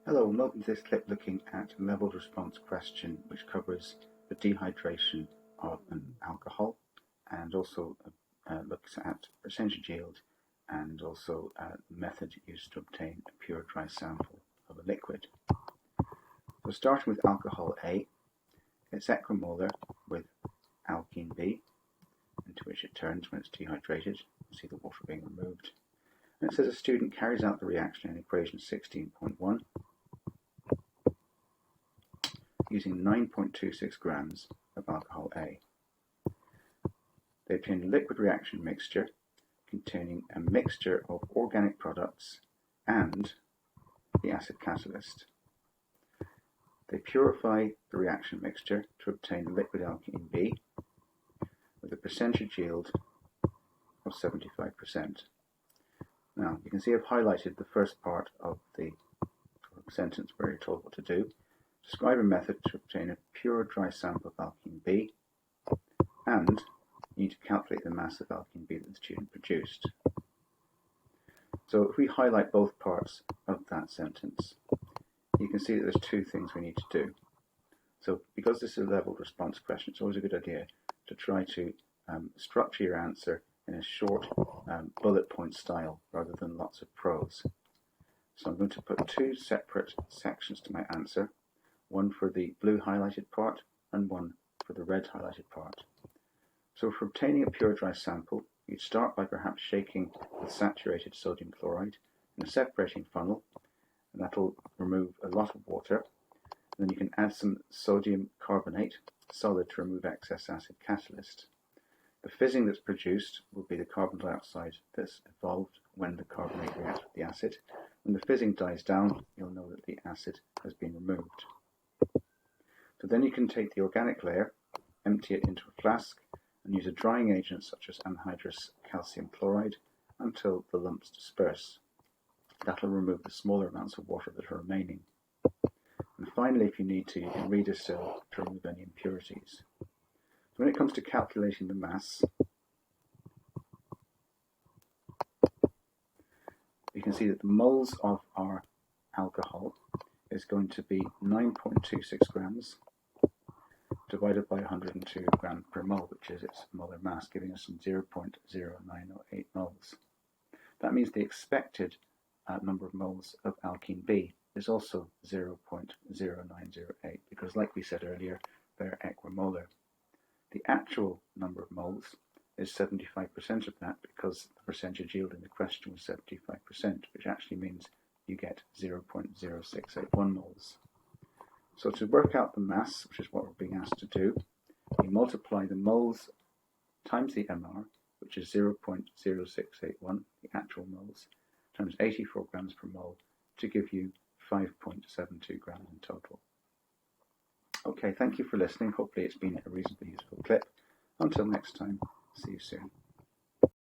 Hello, and welcome to this clip looking at a leveled response question which covers the dehydration of an alcohol and also looks at percentage yield and also the method used to obtain a pure dry sample of a liquid. So starting with alcohol A, it's equimolar with alkene B, into which it turns when it's dehydrated. You see the water being removed. And it says a student carries out the reaction in equation 16.1 using 9.26 grams of alcohol A. They obtain a liquid reaction mixture containing a mixture of organic products and the acid catalyst. They purify the reaction mixture to obtain liquid alkene B with a percentage yield of 75%. Now, you can see I've highlighted the first part of the sentence where you're told what to do. Describe a method to obtain a pure dry sample of alkene B, and you need to calculate the mass of alkene B that the student produced. So if we highlight both parts of that sentence, you can see that there's two things we need to do. So because this is a leveled response question, it's always a good idea to try to structure your answer in a short bullet point style rather than lots of prose. So I'm going to put two separate sections to my answer, one for the blue highlighted part and one for the red highlighted part. So for obtaining a pure dry sample, you'd start by perhaps shaking with saturated sodium chloride in a separating funnel, and that'll remove a lot of water. And then you can add some sodium carbonate, solid, to remove excess acid catalyst. The fizzing that's produced will be the carbon dioxide that's evolved when the carbonate reacts with the acid. When the fizzing dies down, you'll know that the acid has been removed. So then you can take the organic layer, empty it into a flask, and use a drying agent such as anhydrous calcium chloride until the lumps disperse. That'll remove the smaller amounts of water that are remaining. And finally, if you need to, you can redistill to remove any impurities. So when it comes to calculating the mass, you can see that the moles of our alcohol is going to be 9.26 grams divided by 102 grams per mole, which is its molar mass, giving us some 0.0908 moles. That means the expected number of moles of alkene B is also 0.0908 because, like we said earlier, they're equimolar. The actual number of moles is 75% of that because the percentage yield in the question was 75%, which actually means you get 0.0681 moles. So to work out the mass, which is what we're being asked to do, you multiply the moles times the MR, which is 0.0681, the actual moles, times 84 grams per mole to give you 5.72 grams in total. Okay, thank you for listening. Hopefully it's been a reasonably useful clip. Until next time, see you soon.